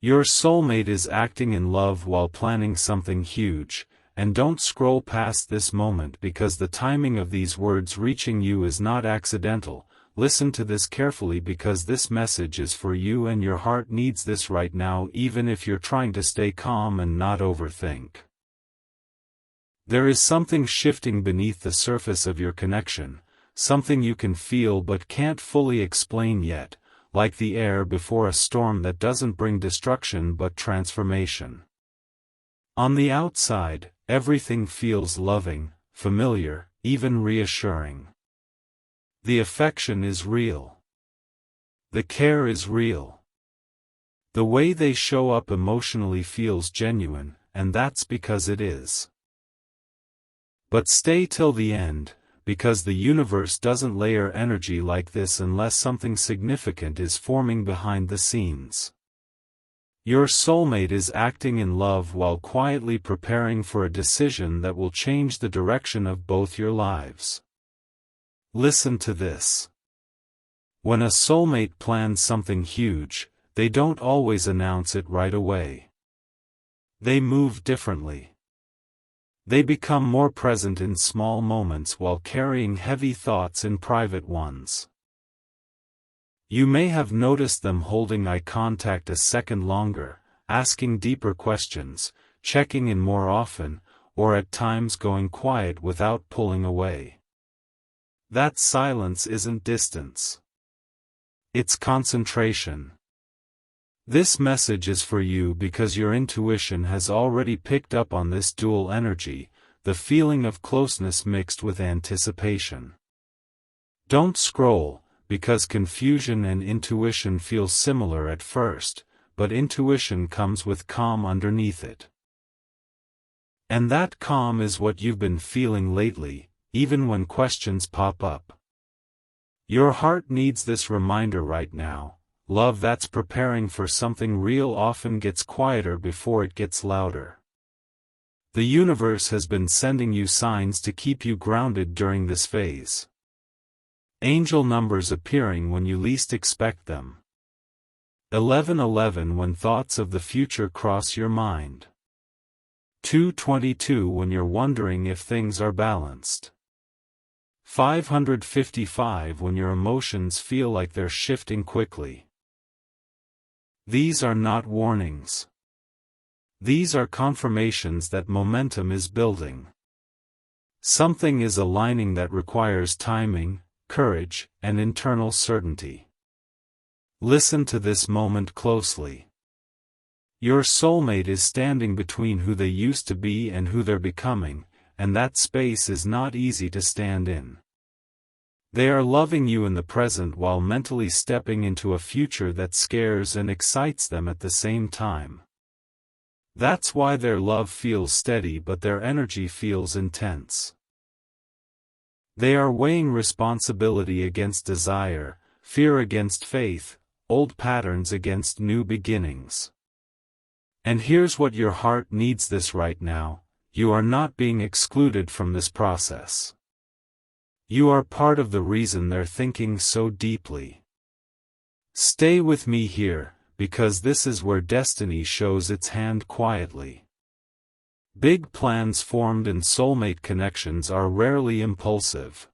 Your soulmate is acting in love while planning something huge, and don't scroll past this moment because the timing of these words reaching you is not accidental. Listen to this carefully because this message is for you and your heart needs this right now, even if you're trying to stay calm and not overthink. There is something shifting beneath the surface of your connection, something you can feel but can't fully explain yet, like the air before a storm that doesn't bring destruction but transformation. On the outside, everything feels loving, familiar, even reassuring. The affection is real. The care is real. The way they show up emotionally feels genuine, and that's because it is. But stay till the end, because the universe doesn't layer energy like this unless something significant is forming behind the scenes. Your soulmate is acting in love while quietly preparing for a decision that will change the direction of both your lives. Listen to this. When a soulmate plans something huge, they don't always announce it right away. They move differently. They become more present in small moments while carrying heavy thoughts in private ones. You may have noticed them holding eye contact a second longer, asking deeper questions, checking in more often, or at times going quiet without pulling away. That silence isn't distance. It's concentration. This message is for you because your intuition has already picked up on this dual energy, the feeling of closeness mixed with anticipation. Don't scroll, because confusion and intuition feel similar at first, but intuition comes with calm underneath it. And that calm is what you've been feeling lately, even when questions pop up. Your heart needs this reminder right now. Love that's preparing for something real often gets quieter before it gets louder. The universe has been sending you signs to keep you grounded during this phase. Angel numbers appearing when you least expect them. 1111 when thoughts of the future cross your mind. 222 when you're wondering if things are balanced. 555 when your emotions feel like they're shifting quickly. These are not warnings. These are confirmations that momentum is building. Something is aligning that requires timing, courage, and internal certainty. Listen to this moment closely. Your soulmate is standing between who they used to be and who they're becoming, and that space is not easy to stand in. They are loving you in the present while mentally stepping into a future that scares and excites them at the same time. That's why their love feels steady but their energy feels intense. They are weighing responsibility against desire, fear against faith, old patterns against new beginnings. And here's what your heart needs this right now: you are not being excluded from this process. You are part of the reason they're thinking so deeply. Stay with me here, because this is where destiny shows its hand quietly. Big plans formed in soulmate connections are rarely impulsive.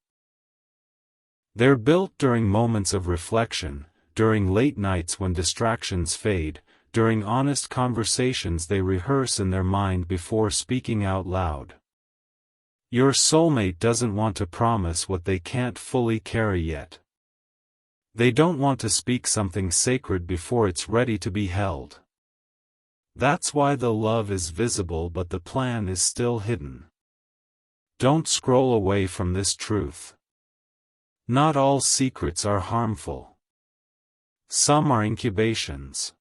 They're built during moments of reflection, during late nights when distractions fade, during honest conversations they rehearse in their mind before speaking out loud. Your soulmate doesn't want to promise what they can't fully carry yet. They don't want to speak something sacred before it's ready to be held. That's why the love is visible but the plan is still hidden. Don't scroll away from this truth. Not all secrets are harmful. Some are incubations.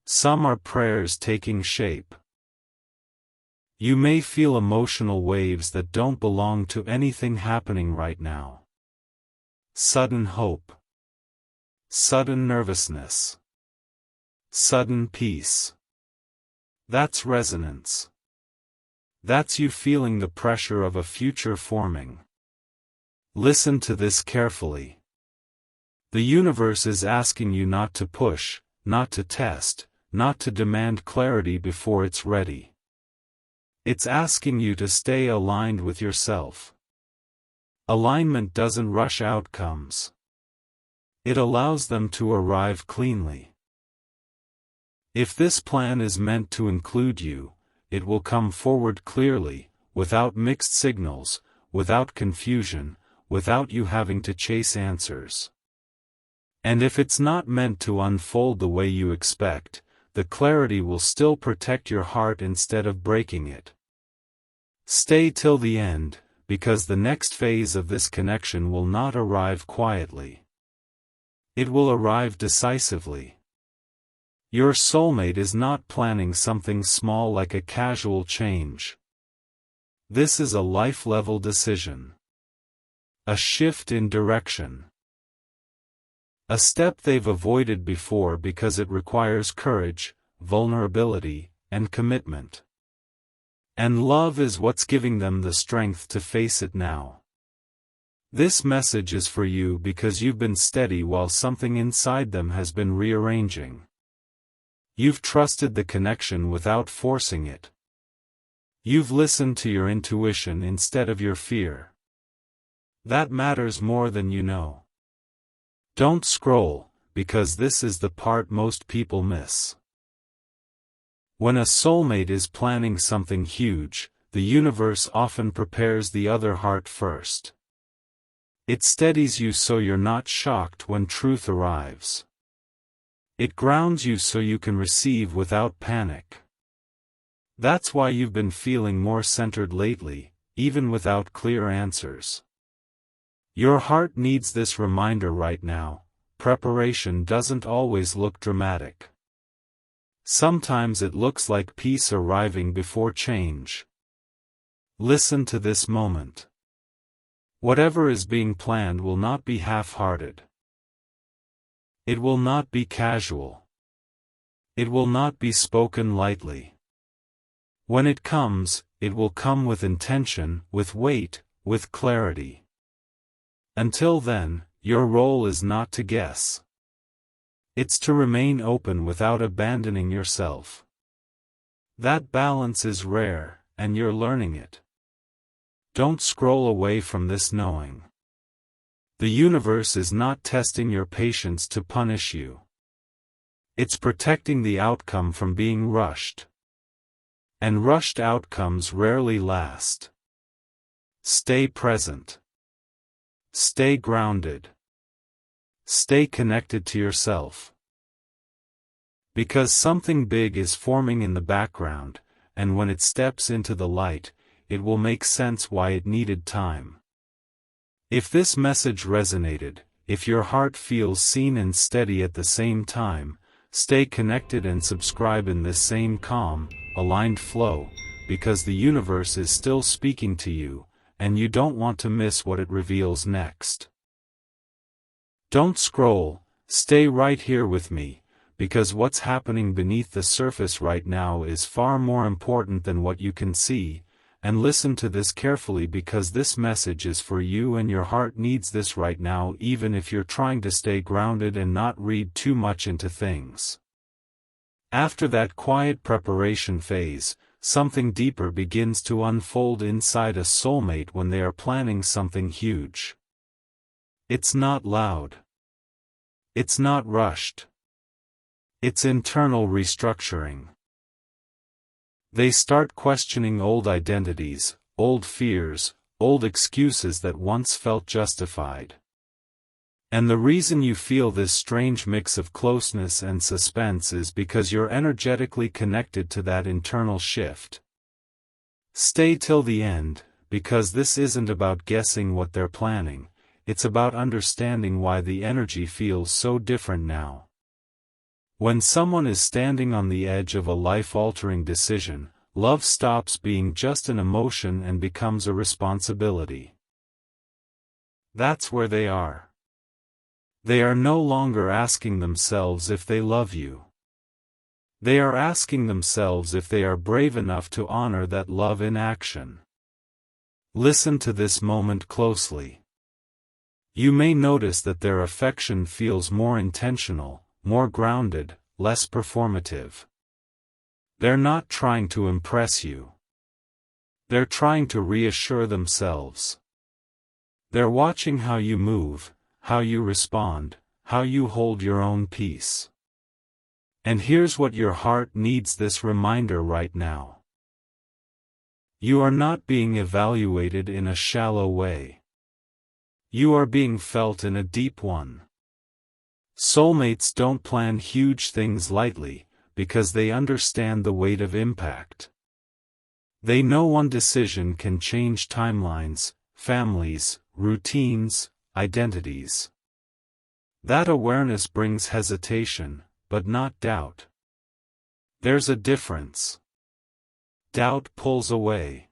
Some are prayers taking shape. You may feel emotional waves that don't belong to anything happening right now. Sudden hope. Sudden nervousness. Sudden peace. That's resonance. That's you feeling the pressure of a future forming. Listen to this carefully. The universe is asking you not to push, not to test, not to demand clarity before it's ready. It's asking you to stay aligned with yourself. Alignment doesn't rush outcomes. It allows them to arrive cleanly. If this plan is meant to include you, it will come forward clearly, without mixed signals, without confusion, without you having to chase answers. And if it's not meant to unfold the way you expect, the clarity will still protect your heart instead of breaking it. Stay till the end, because the next phase of this connection will not arrive quietly. It will arrive decisively. Your soulmate is not planning something small like a casual change. This is a life-level decision. A shift in direction. A step they've avoided before because it requires courage, vulnerability, and commitment. And love is what's giving them the strength to face it now. This message is for you because you've been steady while something inside them has been rearranging. You've trusted the connection without forcing it. You've listened to your intuition instead of your fear. That matters more than you know. Don't scroll, because this is the part most people miss. When a soulmate is planning something huge, the universe often prepares the other heart first. It steadies you so you're not shocked when truth arrives. It grounds you so you can receive without panic. That's why you've been feeling more centered lately, even without clear answers. Your heart needs this reminder right now. Preparation doesn't always look dramatic. Sometimes it looks like peace arriving before change. Listen to this moment. Whatever is being planned will not be half-hearted. It will not be casual. It will not be spoken lightly. When it comes, it will come with intention, with weight, with clarity. Until then, your role is not to guess. It's to remain open without abandoning yourself. That balance is rare, and you're learning it. Don't scroll away from this knowing. The universe is not testing your patience to punish you. It's protecting the outcome from being rushed. And rushed outcomes rarely last. Stay present. Stay grounded. Stay connected to yourself. Because something big is forming in the background, and when it steps into the light, it will make sense why it needed time. If this message resonated, if your heart feels seen and steady at the same time, stay connected and subscribe in this same calm, aligned flow, because the universe is still speaking to you, and you don't want to miss what it reveals next. Don't scroll, stay right here with me, because what's happening beneath the surface right now is far more important than what you can see. And listen to this carefully because this message is for you and your heart needs this right now, even if you're trying to stay grounded and not read too much into things. After that quiet preparation phase, something deeper begins to unfold inside a soulmate when they are planning something huge. It's not loud. It's not rushed. It's internal restructuring. They start questioning old identities, old fears, old excuses that once felt justified. And the reason you feel this strange mix of closeness and suspense is because you're energetically connected to that internal shift. Stay till the end, because this isn't about guessing what they're planning, it's about understanding why the energy feels so different now. When someone is standing on the edge of a life-altering decision, love stops being just an emotion and becomes a responsibility. That's where they are. They are no longer asking themselves if they love you. They are asking themselves if they are brave enough to honor that love in action. Listen to this moment closely. You may notice that their affection feels more intentional, more grounded, less performative. They're not trying to impress you. They're trying to reassure themselves. They're watching how you move, how you respond, how you hold your own peace. And here's what your heart needs this reminder right now. You are not being evaluated in a shallow way. You are being felt in a deep one. Soulmates don't plan huge things lightly, because they understand the weight of impact. They know one decision can change timelines, families, routines, identities. That awareness brings hesitation, but not doubt. There's a difference. Doubt pulls away.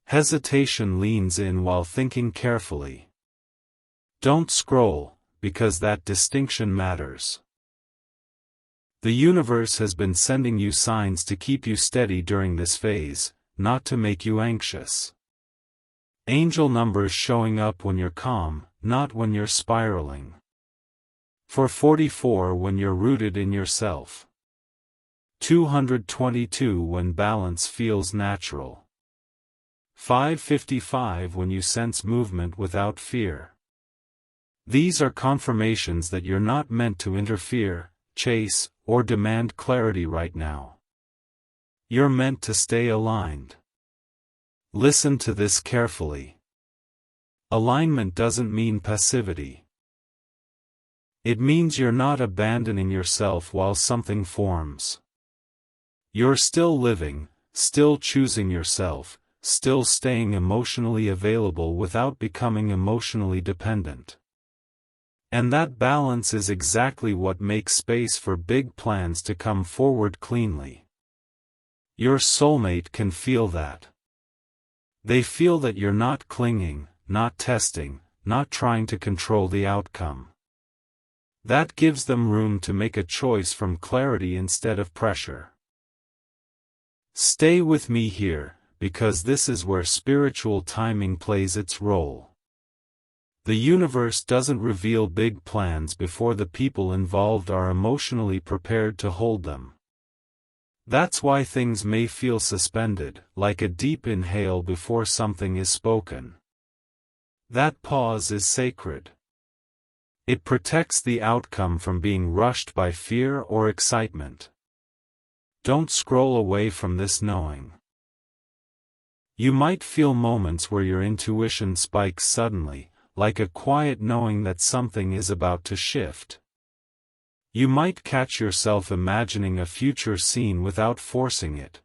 Hesitation leans in while thinking carefully. Don't scroll, because that distinction matters. The universe has been sending you signs to keep you steady during this phase, not to make you anxious. Angel numbers showing up when you're calm, not when you're spiraling. For 44 when you're rooted in yourself. 222 when balance feels natural. 555 when you sense movement without fear. These are confirmations that you're not meant to interfere, chase, or demand clarity right now. You're meant to stay aligned. Listen to this carefully. Alignment doesn't mean passivity. It means you're not abandoning yourself while something forms. You're still living, still choosing yourself, still staying emotionally available without becoming emotionally dependent. And that balance is exactly what makes space for big plans to come forward cleanly. Your soulmate can feel that. They feel that you're not clinging, not testing, not trying to control the outcome. That gives them room to make a choice from clarity instead of pressure. Stay with me here, because this is where spiritual timing plays its role. The universe doesn't reveal big plans before the people involved are emotionally prepared to hold them. That's why things may feel suspended, like a deep inhale before something is spoken. That pause is sacred. It protects the outcome from being rushed by fear or excitement. Don't scroll away from this knowing. You might feel moments where your intuition spikes suddenly, like a quiet knowing that something is about to shift. You might catch yourself imagining a future scene without forcing it.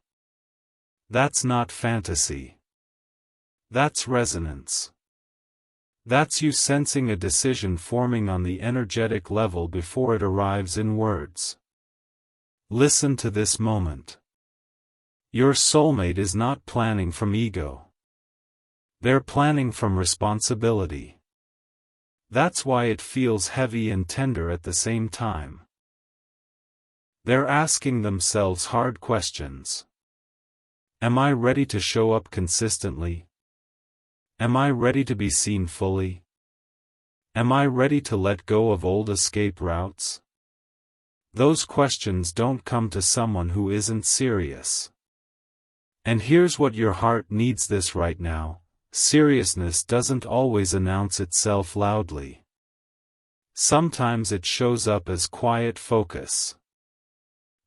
That's not fantasy. That's resonance. That's you sensing a decision forming on the energetic level before it arrives in words. Listen to this moment. Your soulmate is not planning from ego. They're planning from responsibility. That's why it feels heavy and tender at the same time. They're asking themselves hard questions. Am I ready to show up consistently? Am I ready to be seen fully? Am I ready to let go of old escape routes? Those questions don't come to someone who isn't serious. And here's what your heart needs this right now. Seriousness doesn't always announce itself loudly. Sometimes it shows up as quiet focus.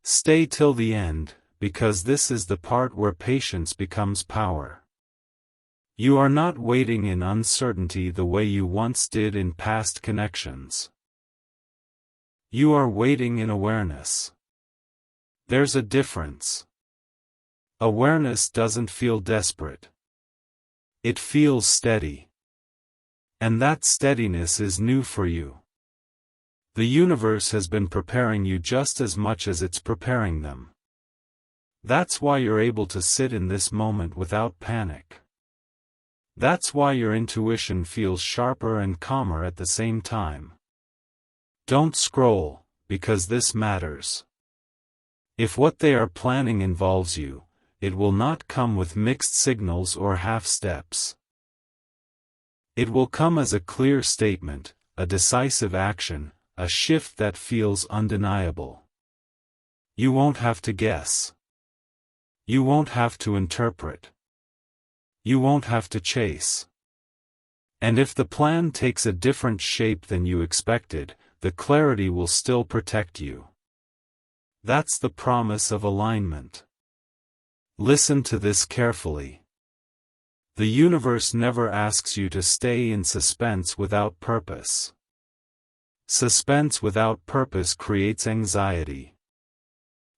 Stay till the end, because this is the part where patience becomes power. You are not waiting in uncertainty the way you once did in past connections. You are waiting in awareness. There's a difference. Awareness doesn't feel desperate. It feels steady. And that steadiness is new for you. The universe has been preparing you just as much as it's preparing them. That's why you're able to sit in this moment without panic. That's why your intuition feels sharper and calmer at the same time. Don't scroll, because this matters. If what they are planning involves you, it will not come with mixed signals or half steps. It will come as a clear statement, a decisive action, a shift that feels undeniable. You won't have to guess. You won't have to interpret. You won't have to chase. And if the plan takes a different shape than you expected, the clarity will still protect you. That's the promise of alignment. Listen to this carefully. The universe never asks you to stay in suspense without purpose. Suspense without purpose creates anxiety.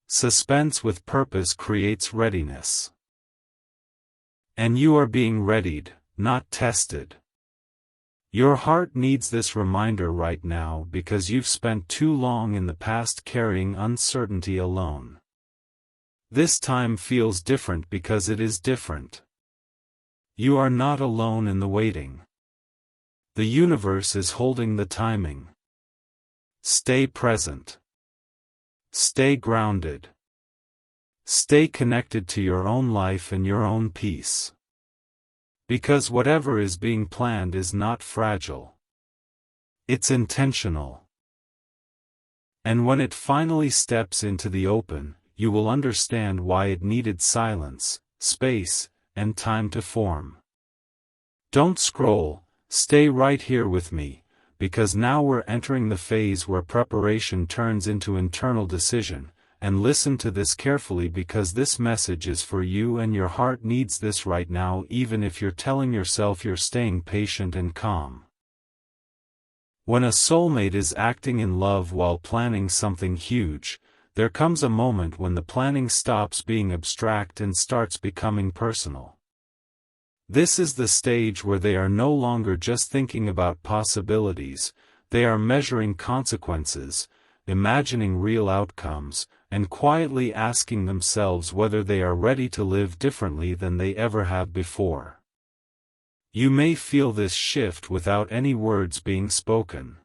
Suspense with purpose creates readiness. And you are being readied, not tested. Your heart needs this reminder right now because you've spent too long in the past carrying uncertainty alone. This time feels different because it is different. You are not alone in the waiting. The universe is holding the timing. Stay present. Stay grounded. Stay connected to your own life and your own peace. Because whatever is being planned is not fragile. It's intentional. And when it finally steps into the open, you will understand why it needed silence, space, and time to form. Don't scroll, stay right here with me, because now we're entering the phase where preparation turns into internal decision. And listen to this carefully because this message is for you and your heart needs this right now, even if you're telling yourself you're staying patient and calm. When a soulmate is acting in love while planning something huge, there comes a moment when the planning stops being abstract and starts becoming personal. This is the stage where they are no longer just thinking about possibilities, they are measuring consequences, imagining real outcomes, and quietly asking themselves whether they are ready to live differently than they ever have before. You may feel this shift without any words being spoken.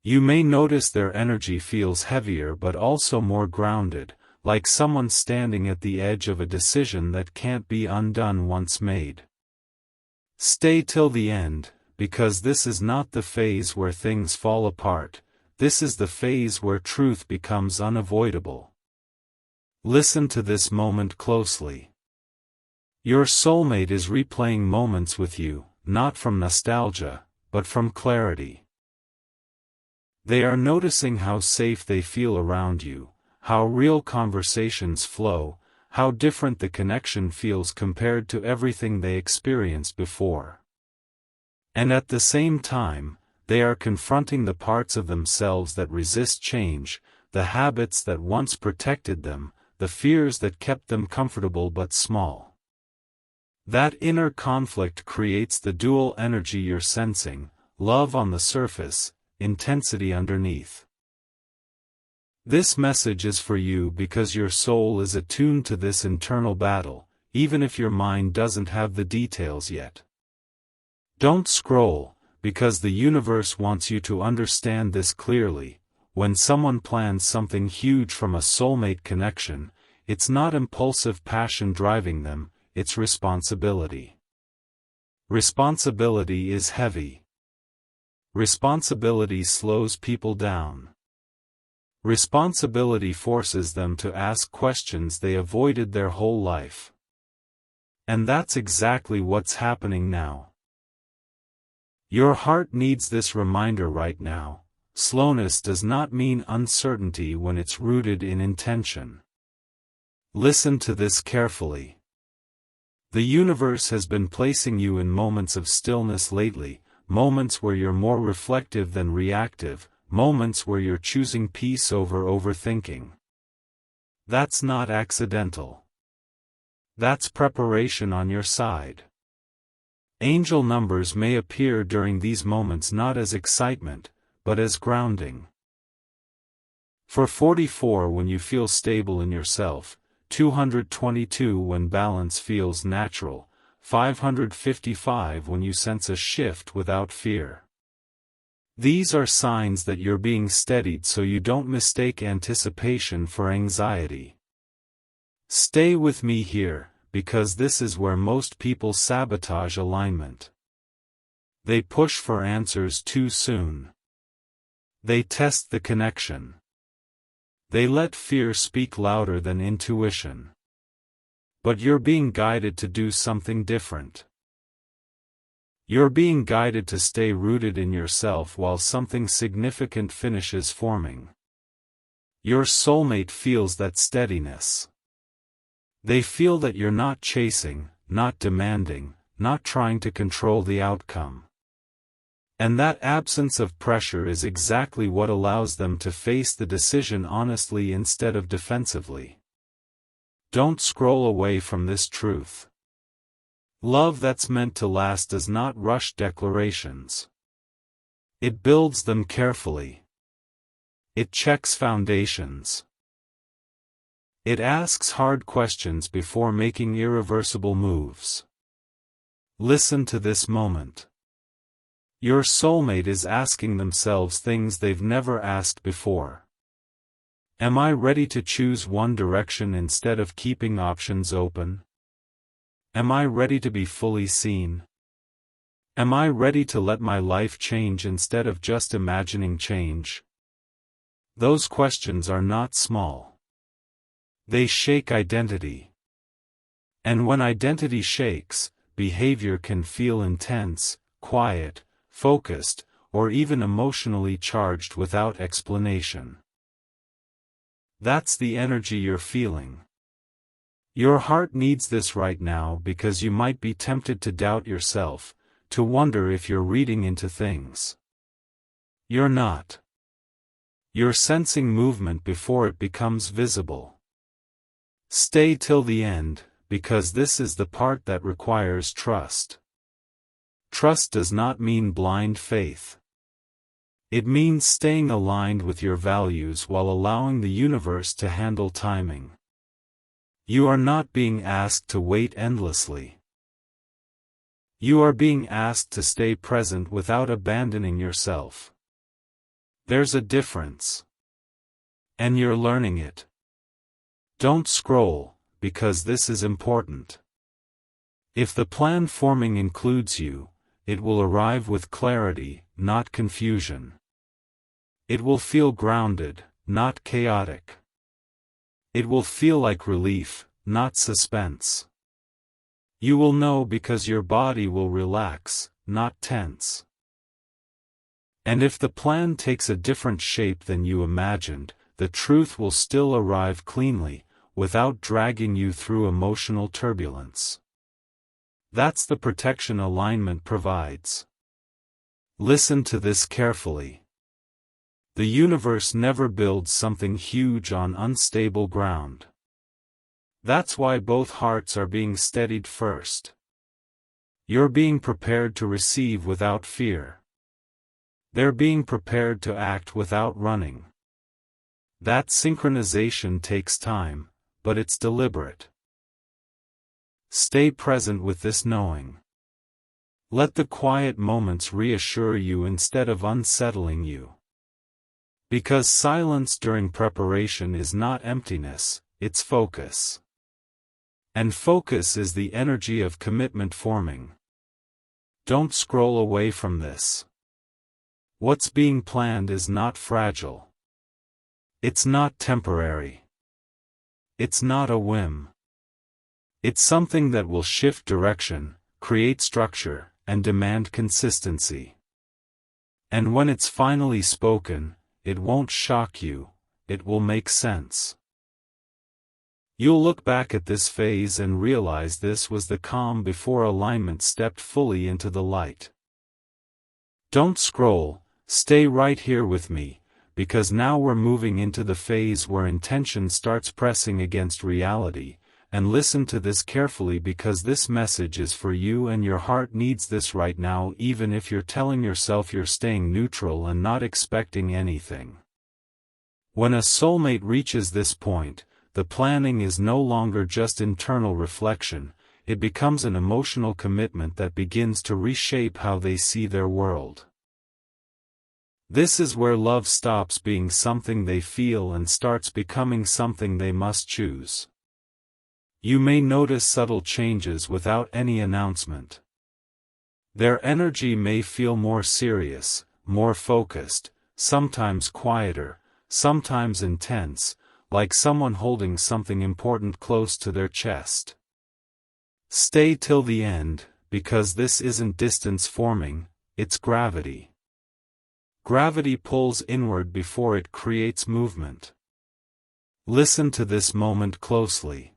You may notice their energy feels heavier but also more grounded, like someone standing at the edge of a decision that can't be undone once made. Stay till the end, because this is not the phase where things fall apart. This is the phase where truth becomes unavoidable. Listen to this moment closely. Your soulmate is replaying moments with you, not from nostalgia, but from clarity. They are noticing how safe they feel around you, how real conversations flow, how different the connection feels compared to everything they experienced before. And at the same time, they are confronting the parts of themselves that resist change, the habits that once protected them, the fears that kept them comfortable but small. That inner conflict creates the dual energy you're sensing, love on the surface, intensity underneath. This message is for you because your soul is attuned to this internal battle, even if your mind doesn't have the details yet. Don't scroll, because the universe wants you to understand this clearly. When someone plans something huge from a soulmate connection, it's not impulsive passion driving them, it's responsibility. Responsibility is heavy. Responsibility slows people down. Responsibility forces them to ask questions they avoided their whole life. And that's exactly what's happening now. Your heart needs this reminder right now. Slowness does not mean uncertainty when it's rooted in intention. Listen to this carefully. The universe has been placing you in moments of stillness lately, moments where you're more reflective than reactive, moments where you're choosing peace over overthinking. That's not accidental. That's preparation on your side. Angel numbers may appear during these moments not as excitement, but as grounding. For 44 when you feel stable in yourself, 222 when balance feels natural, 555 when you sense a shift without fear. These are signs that you're being steadied so you don't mistake anticipation for anxiety. Stay with me here, because this is where most people sabotage alignment. They push for answers too soon. They test the connection. They let fear speak louder than intuition. But you're being guided to do something different. You're being guided to stay rooted in yourself while something significant finishes forming. Your soulmate feels that steadiness. They feel that you're not chasing, not demanding, not trying to control the outcome. And that absence of pressure is exactly what allows them to face the decision honestly instead of defensively. Don't scroll away from this truth. Love that's meant to last does not rush declarations. It builds them carefully. It checks foundations. It asks hard questions before making irreversible moves. Listen to this moment. Your soulmate is asking themselves things they've never asked before. Am I ready to choose one direction instead of keeping options open? Am I ready to be fully seen? Am I ready to let my life change instead of just imagining change? Those questions are not small. They shake identity. And when identity shakes, behavior can feel intense, quiet, focused, or even emotionally charged without explanation. That's the energy you're feeling. Your heart needs this right now because you might be tempted to doubt yourself, to wonder if you're reading into things. You're not. You're sensing movement before it becomes visible. Stay till the end, because this is the part that requires trust. Trust does not mean blind faith. It means staying aligned with your values while allowing the universe to handle timing. You are not being asked to wait endlessly. You are being asked to stay present without abandoning yourself. There's a difference. And you're learning it. Don't scroll, because this is important. If the plan forming includes you, it will arrive with clarity, not confusion. It will feel grounded, not chaotic. It will feel like relief, not suspense. You will know because your body will relax, not tense. And if the plan takes a different shape than you imagined, the truth will still arrive cleanly, without dragging you through emotional turbulence. That's the protection alignment provides. Listen to this carefully. The universe never builds something huge on unstable ground. That's why both hearts are being steadied first. You're being prepared to receive without fear. They're being prepared to act without running. That synchronization takes time, but it's deliberate. Stay present with this knowing. Let the quiet moments reassure you instead of unsettling you. Because silence during preparation is not emptiness, it's focus. And focus is the energy of commitment forming. Don't scroll away from this. What's being planned is not fragile. It's not temporary. It's not a whim. It's something that will shift direction, create structure, and demand consistency. And when it's finally spoken, it won't shock you, it will make sense. You'll look back at this phase and realize this was the calm before alignment stepped fully into the light. Don't scroll, stay right here with me, because now we're moving into the phase where intention starts pressing against reality, and listen to this carefully because this message is for you and your heart needs this right now even if you're telling yourself you're staying neutral and not expecting anything. When a soulmate reaches this point, the planning is no longer just internal reflection, it becomes an emotional commitment that begins to reshape how they see their world. This is where love stops being something they feel and starts becoming something they must choose. You may notice subtle changes without any announcement. Their energy may feel more serious, more focused, sometimes quieter, sometimes intense, like someone holding something important close to their chest. Stay till the end, because this isn't distance forming, it's gravity. Gravity pulls inward before it creates movement. Listen to this moment closely.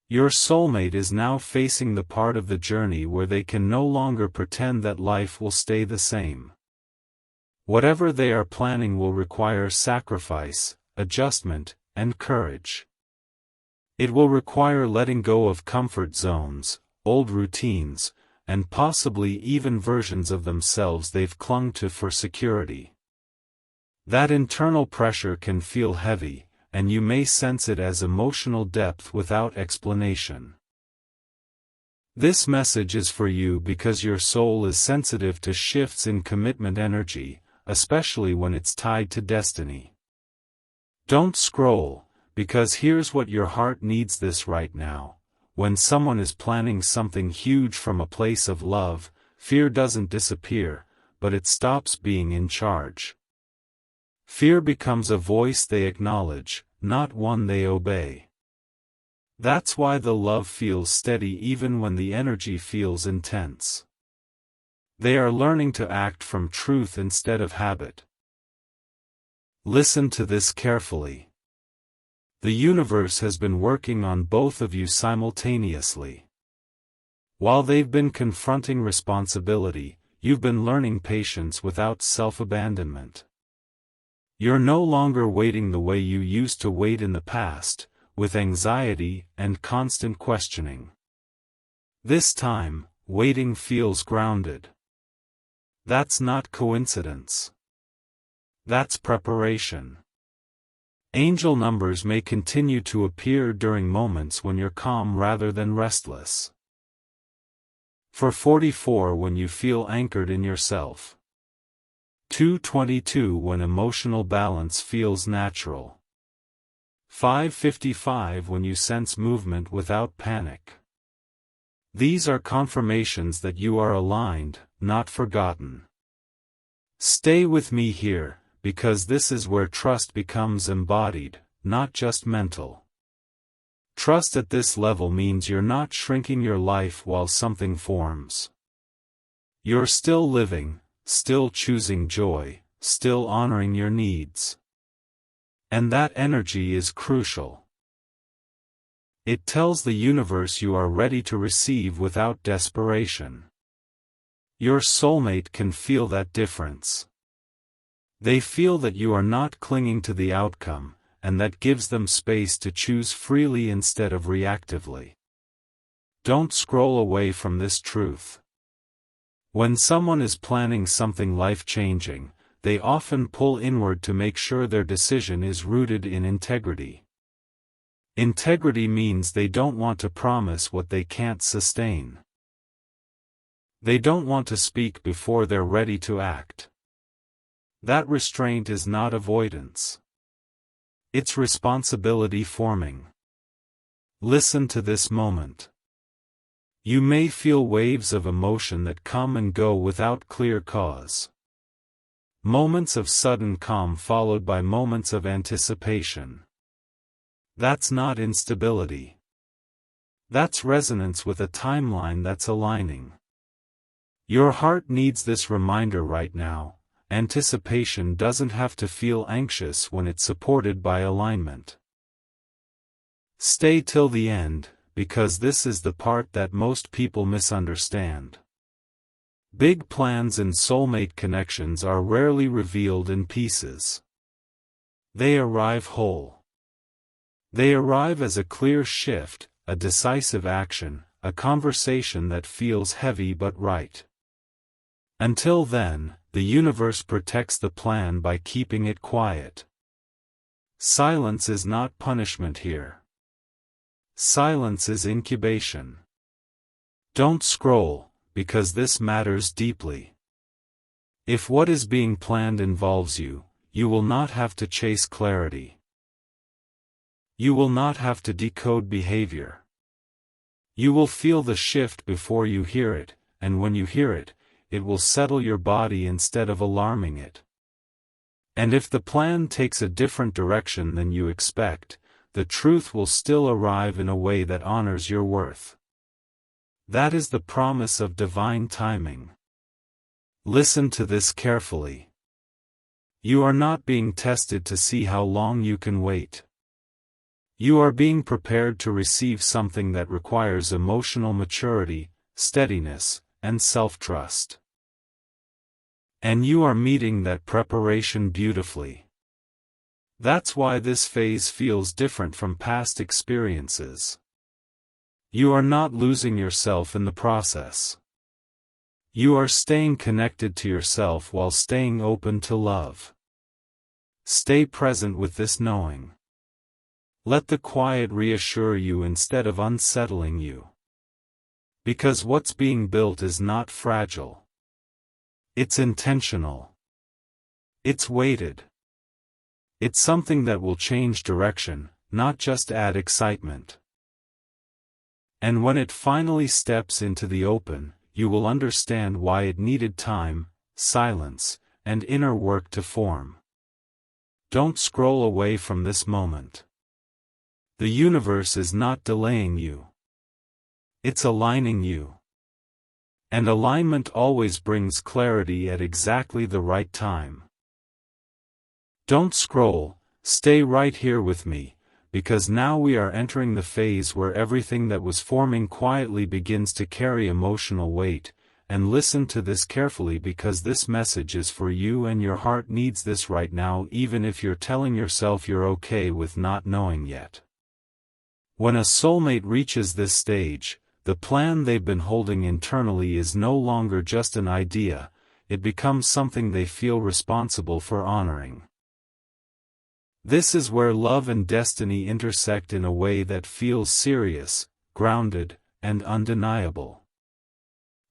Your soulmate is now facing the part of the journey where they can no longer pretend that life will stay the same. Whatever they are planning will require sacrifice, adjustment, and courage. It will require letting go of comfort zones, old routines, and possibly even versions of themselves they've clung to for security. That internal pressure can feel heavy, and you may sense it as emotional depth without explanation. This message is for you because your soul is sensitive to shifts in commitment energy, especially when it's tied to destiny. Don't scroll, because here's what your heart needs this right now. When someone is planning something huge from a place of love, fear doesn't disappear, but it stops being in charge. Fear becomes a voice they acknowledge, not one they obey. That's why the love feels steady even when the energy feels intense. They are learning to act from truth instead of habit. Listen to this carefully. The universe has been working on both of you simultaneously. While they've been confronting responsibility, you've been learning patience without self-abandonment. You're no longer waiting the way you used to wait in the past, with anxiety and constant questioning. This time, waiting feels grounded. That's not coincidence. That's preparation. Angel numbers may continue to appear during moments when you're calm rather than restless. For 44 when you feel anchored in yourself. 222 when emotional balance feels natural. 555 when you sense movement without panic. These are confirmations that you are aligned, not forgotten. Stay with me here, because this is where trust becomes embodied, not just mental. Trust at this level means you're not shrinking your life while something forms. You're still living, still choosing joy, still honoring your needs. And that energy is crucial. It tells the universe you are ready to receive without desperation. Your soulmate can feel that difference. They feel that you are not clinging to the outcome, and that gives them space to choose freely instead of reactively. Don't scroll away from this truth. When someone is planning something life-changing, they often pull inward to make sure their decision is rooted in integrity. Integrity means they don't want to promise what they can't sustain. They don't want to speak before they're ready to act. That restraint is not avoidance. It's responsibility forming. Listen to this moment. You may feel waves of emotion that come and go without clear cause. Moments of sudden calm followed by moments of anticipation. That's not instability. That's resonance with a timeline that's aligning. Your heart needs this reminder right now. Anticipation doesn't have to feel anxious when it's supported by alignment. Stay till the end, because this is the part that most people misunderstand. Big plans and soulmate connections are rarely revealed in pieces. They arrive whole. They arrive as a clear shift, a decisive action, a conversation that feels heavy but right. Until then, the universe protects the plan by keeping it quiet. Silence is not punishment here. Silence is incubation. Don't scroll, because this matters deeply. If what is being planned involves you, you will not have to chase clarity. You will not have to decode behavior. You will feel the shift before you hear it, and when you hear it, it will settle your body instead of alarming it. And if the plan takes a different direction than you expect, the truth will still arrive in a way that honors your worth. That is the promise of divine timing. Listen to this carefully. You are not being tested to see how long you can wait. You are being prepared to receive something that requires emotional maturity, steadiness, and self-trust. And you are meeting that preparation beautifully. That's why this phase feels different from past experiences. You are not losing yourself in the process. You are staying connected to yourself while staying open to love. Stay present with this knowing. Let the quiet reassure you instead of unsettling you. Because what's being built is not fragile. It's intentional. It's weighted. It's something that will change direction, not just add excitement. And when it finally steps into the open, you will understand why it needed time, silence, and inner work to form. Don't scroll away from this moment. The universe is not delaying you. It's aligning you. And alignment always brings clarity at exactly the right time. Don't scroll, stay right here with me, because now we are entering the phase where everything that was forming quietly begins to carry emotional weight, and listen to this carefully because this message is for you and your heart needs this right now even if you're telling yourself you're okay with not knowing yet. When a soulmate reaches this stage, the plan they've been holding internally is no longer just an idea, it becomes something they feel responsible for honoring. This is where love and destiny intersect in a way that feels serious, grounded, and undeniable.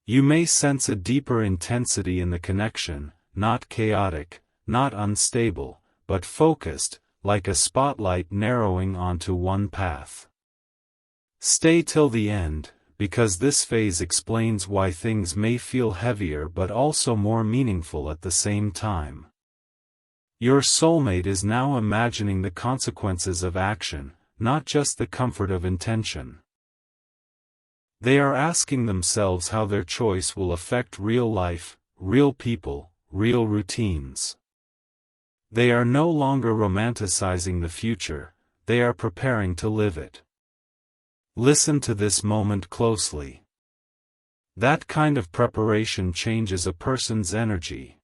You may sense a deeper intensity in the connection, not chaotic, not unstable, but focused, like a spotlight narrowing onto one path. Stay till the end, because this phase explains why things may feel heavier but also more meaningful at the same time. Your soulmate is now imagining the consequences of action, not just the comfort of intention. They are asking themselves how their choice will affect real life, real people, real routines. They are no longer romanticizing the future, they are preparing to live it. Listen to this moment closely. That kind of preparation changes a person's energy.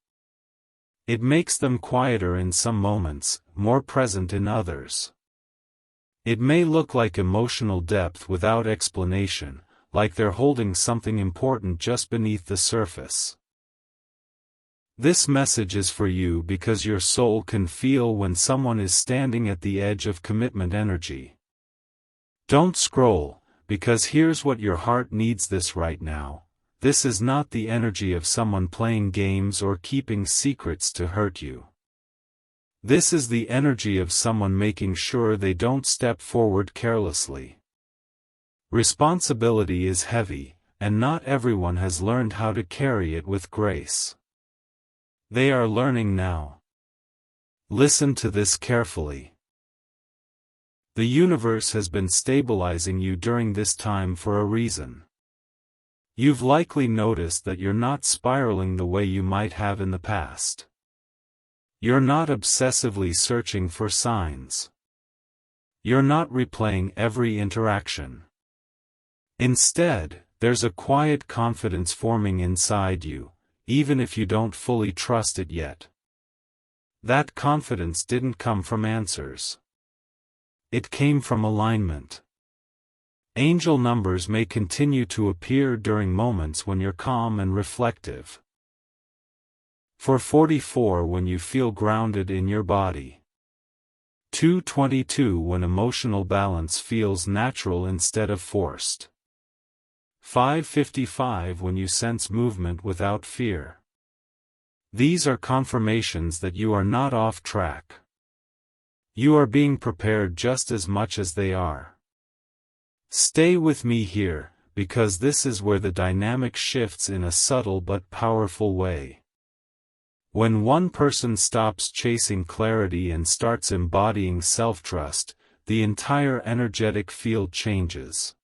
It makes them quieter in some moments, more present in others. It may look like emotional depth without explanation, like they're holding something important just beneath the surface. This message is for you because your soul can feel when someone is standing at the edge of commitment energy. Don't scroll, because here's what your heart needs this right now. This is not the energy of someone playing games or keeping secrets to hurt you. This is the energy of someone making sure they don't step forward carelessly. Responsibility is heavy, and not everyone has learned how to carry it with grace. They are learning now. Listen to this carefully. The universe has been stabilizing you during this time for a reason. You've likely noticed that you're not spiraling the way you might have in the past. You're not obsessively searching for signs. You're not replaying every interaction. Instead, there's a quiet confidence forming inside you, even if you don't fully trust it yet. That confidence didn't come from answers. It came from alignment. Angel numbers may continue to appear during moments when you're calm and reflective. For 44 when you feel grounded in your body. 222 when emotional balance feels natural instead of forced. 555 when you sense movement without fear. These are confirmations that you are not off track. You are being prepared just as much as they are. Stay with me here, because this is where the dynamic shifts in a subtle but powerful way. When one person stops chasing clarity and starts embodying self-trust, the entire energetic field changes.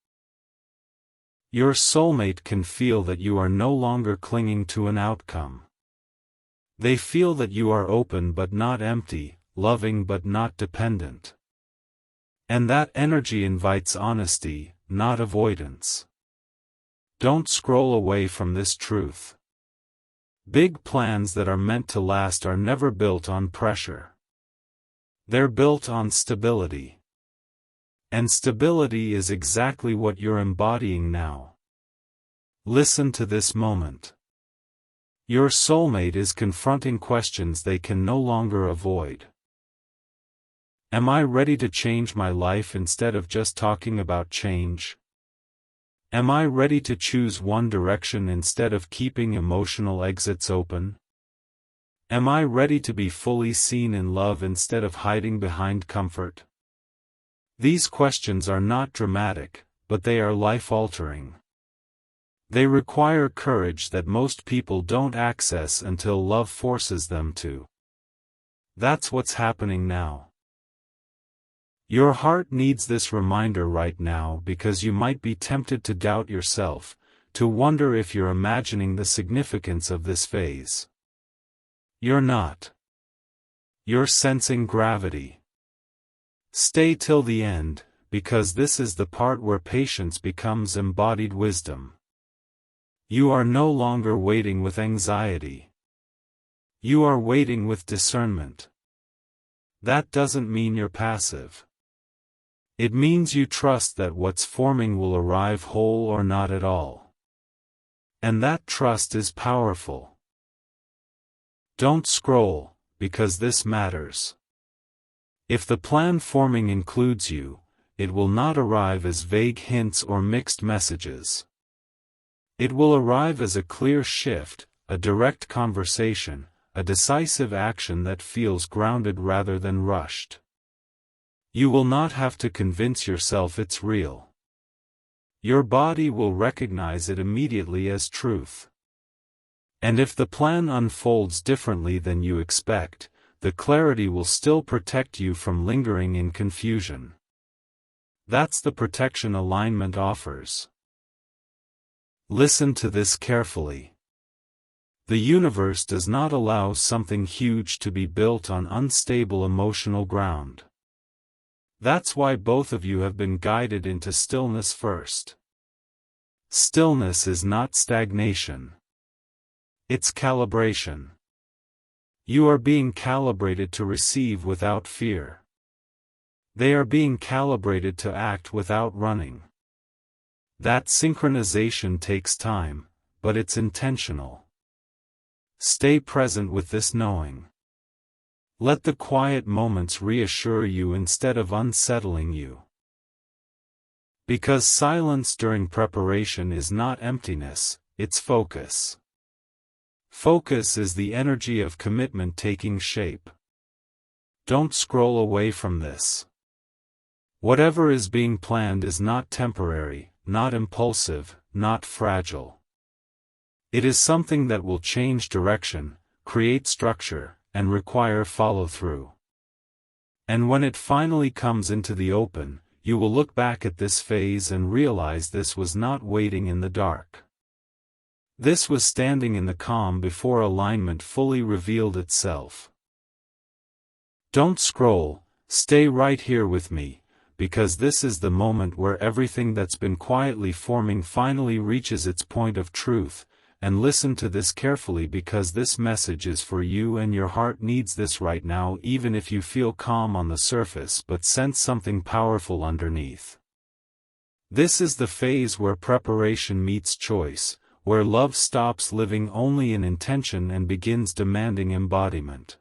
Your soulmate can feel that you are no longer clinging to an outcome. They feel that you are open but not empty, loving but not dependent. And that energy invites honesty, not avoidance. Don't scroll away from this truth. Big plans that are meant to last are never built on pressure. They're built on stability. And stability is exactly what you're embodying now. Listen to this moment. Your soulmate is confronting questions they can no longer avoid. Am I ready to change my life instead of just talking about change? Am I ready to choose one direction instead of keeping emotional exits open? Am I ready to be fully seen in love instead of hiding behind comfort? These questions are not dramatic, but they are life-altering. They require courage that most people don't access until love forces them to. That's what's happening now. Your heart needs this reminder right now because you might be tempted to doubt yourself, to wonder if you're imagining the significance of this phase. You're not. You're sensing gravity. Stay till the end, because this is the part where patience becomes embodied wisdom. You are no longer waiting with anxiety. You are waiting with discernment. That doesn't mean you're passive. It means you trust that what's forming will arrive whole or not at all. And that trust is powerful. Don't scroll, because this matters. If the plan forming includes you, it will not arrive as vague hints or mixed messages. It will arrive as a clear shift, a direct conversation, a decisive action that feels grounded rather than rushed. You will not have to convince yourself it's real. Your body will recognize it immediately as truth. And if the plan unfolds differently than you expect, the clarity will still protect you from lingering in confusion. That's the protection alignment offers. Listen to this carefully. The universe does not allow something huge to be built on unstable emotional ground. That's why both of you have been guided into stillness first. Stillness is not stagnation. It's calibration. You are being calibrated to receive without fear. They are being calibrated to act without running. That synchronization takes time, but it's intentional. Stay present with this knowing. Let the quiet moments reassure you instead of unsettling you. Because silence during preparation is not emptiness, it's focus. Focus is the energy of commitment taking shape. Don't scroll away from this. Whatever is being planned is not temporary, not impulsive, not fragile. It is something that will change direction, create structure, and require follow-through. And when it finally comes into the open, you will look back at this phase and realize this was not waiting in the dark. This was standing in the calm before alignment fully revealed itself. Don't scroll, stay right here with me, because this is the moment where everything that's been quietly forming finally reaches its point of truth, and listen to this carefully because this message is for you and your heart needs this right now even if you feel calm on the surface but sense something powerful underneath. This is the phase where preparation meets choice, where love stops living only in intention and begins demanding embodiment.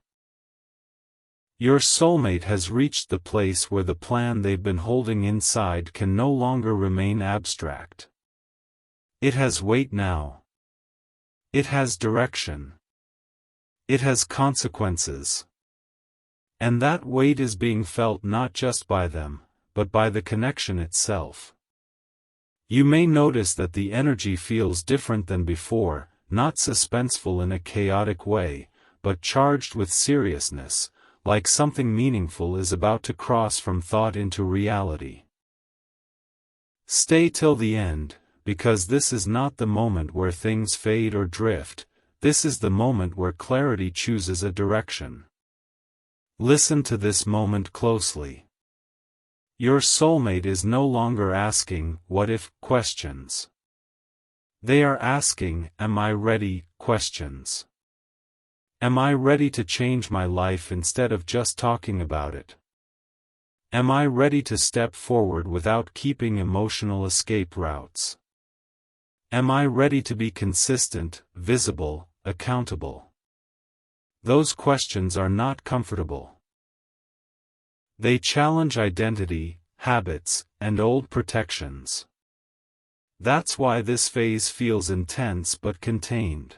Your soulmate has reached the place where the plan they've been holding inside can no longer remain abstract. It has weight now. It has direction. It has consequences. And that weight is being felt not just by them, but by the connection itself. You may notice that the energy feels different than before, not suspenseful in a chaotic way, but charged with seriousness, like something meaningful is about to cross from thought into reality. Stay till the end, because this is not the moment where things fade or drift, this is the moment where clarity chooses a direction. Listen to this moment closely. Your soulmate is no longer asking what-if questions. They are asking, am I ready questions. Am I ready to change my life instead of just talking about it? Am I ready to step forward without keeping emotional escape routes? Am I ready to be consistent, visible, accountable? Those questions are not comfortable. They challenge identity, habits, and old protections. That's why this phase feels intense but contained.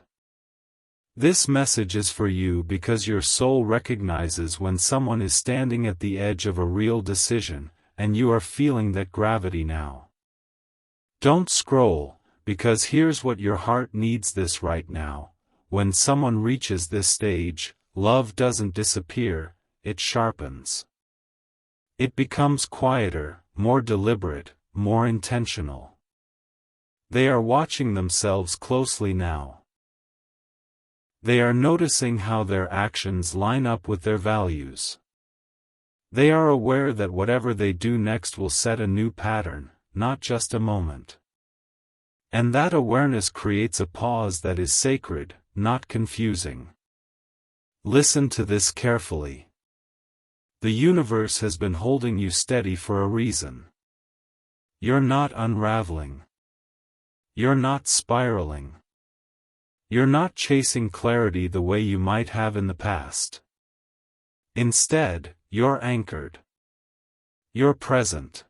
This message is for you because your soul recognizes when someone is standing at the edge of a real decision, and you are feeling that gravity now. Don't scroll, because here's what your heart needs this right now. When someone reaches this stage, love doesn't disappear, it sharpens. It becomes quieter, more deliberate, more intentional. They are watching themselves closely now. They are noticing how their actions line up with their values. They are aware that whatever they do next will set a new pattern, not just a moment. And that awareness creates a pause that is sacred, not confusing. Listen to this carefully. The universe has been holding you steady for a reason. You're not unraveling. You're not spiraling. You're not chasing clarity the way you might have in the past. Instead, you're anchored. You're present.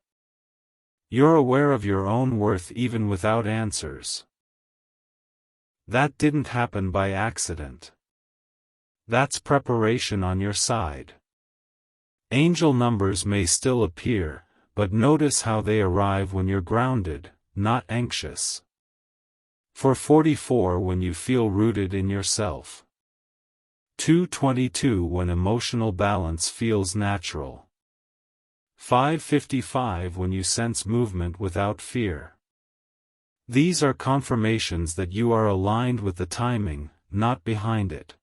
You're aware of your own worth even without answers. That didn't happen by accident. That's preparation on your side. Angel numbers may still appear, but notice how they arrive when you're grounded, not anxious. For 44 when you feel rooted in yourself. 222 when emotional balance feels natural. 555 when you sense movement without fear. These are confirmations that you are aligned with the timing, not behind it.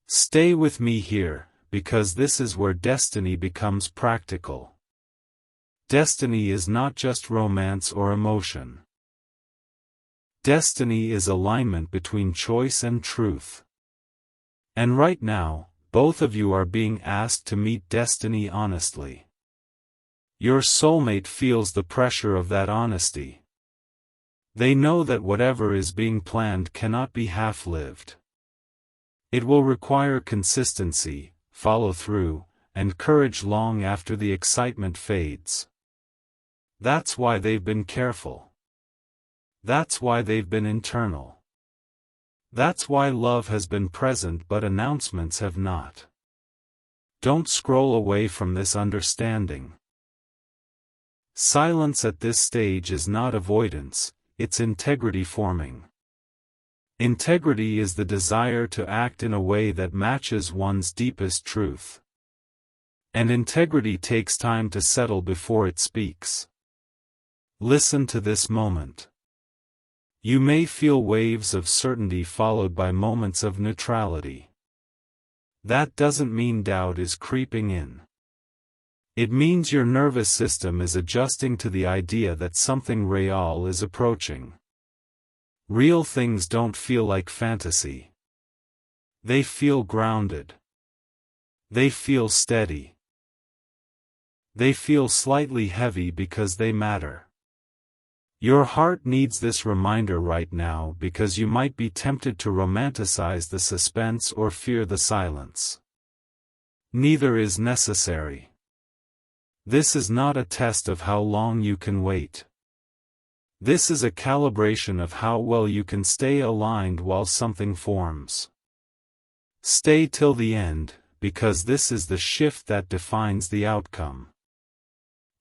Stay with me here, because this is where destiny becomes practical. Destiny is not just romance or emotion. Destiny is alignment between choice and truth. And right now, both of you are being asked to meet destiny honestly. Your soulmate feels the pressure of that honesty. They know that whatever is being planned cannot be half-lived. It will require consistency, follow-through, and courage long after the excitement fades. That's why they've been careful. That's why they've been internal. That's why love has been present but announcements have not. Don't scroll away from this understanding. Silence at this stage is not avoidance, it's integrity forming. Integrity is the desire to act in a way that matches one's deepest truth. And integrity takes time to settle before it speaks. Listen to this moment. You may feel waves of certainty followed by moments of neutrality. That doesn't mean doubt is creeping in. It means your nervous system is adjusting to the idea that something real is approaching. Real things don't feel like fantasy. They feel grounded. They feel steady. They feel slightly heavy because they matter. Your heart needs this reminder right now because you might be tempted to romanticize the suspense or fear the silence. Neither is necessary. This is not a test of how long you can wait. This is a calibration of how well you can stay aligned while something forms. Stay till the end, because this is the shift that defines the outcome.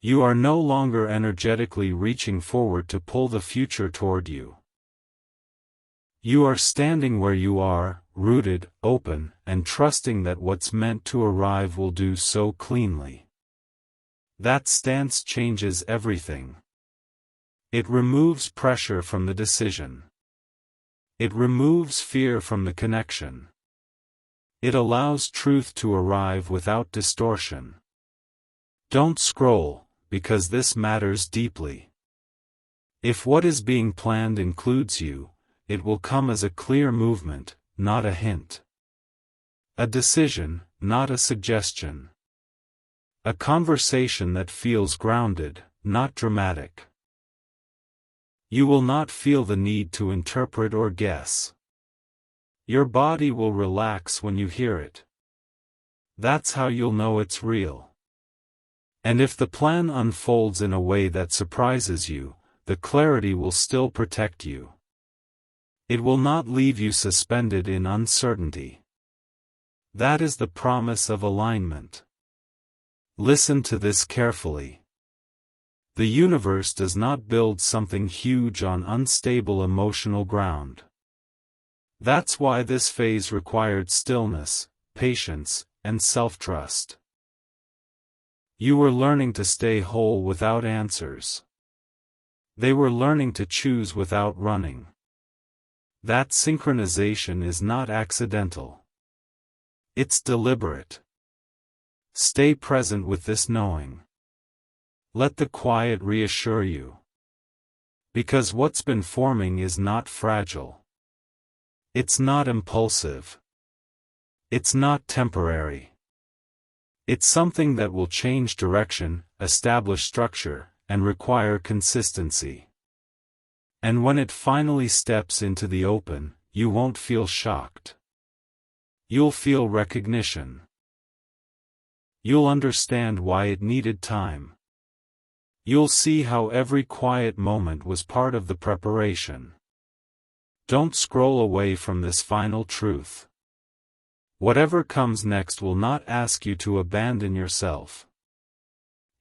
You are no longer energetically reaching forward to pull the future toward you. You are standing where you are, rooted, open, and trusting that what's meant to arrive will do so cleanly. That stance changes everything. It removes pressure from the decision. It removes fear from the connection. It allows truth to arrive without distortion. Don't scroll, because this matters deeply. If what is being planned includes you, it will come as a clear movement, not a hint. A decision, not a suggestion. A conversation that feels grounded, not dramatic. You will not feel the need to interpret or guess. Your body will relax when you hear it. That's how you'll know it's real. And if the plan unfolds in a way that surprises you, the clarity will still protect you. It will not leave you suspended in uncertainty. That is the promise of alignment. Listen to this carefully. The universe does not build something huge on unstable emotional ground. That's why this phase required stillness, patience, and self-trust. You were learning to stay whole without answers. They were learning to choose without running. That synchronization is not accidental. It's deliberate. Stay present with this knowing. Let the quiet reassure you. Because what's been forming is not fragile. It's not impulsive. It's not temporary. It's something that will change direction, establish structure, and require consistency. And when it finally steps into the open, you won't feel shocked. You'll feel recognition. You'll understand why it needed time. You'll see how every quiet moment was part of the preparation. Don't scroll away from this final truth. Whatever comes next will not ask you to abandon yourself.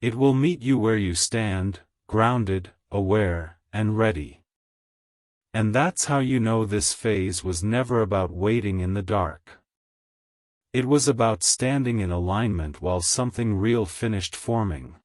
It will meet you where you stand, grounded, aware, and ready. And that's how you know this phase was never about waiting in the dark. It was about standing in alignment while something real finished forming.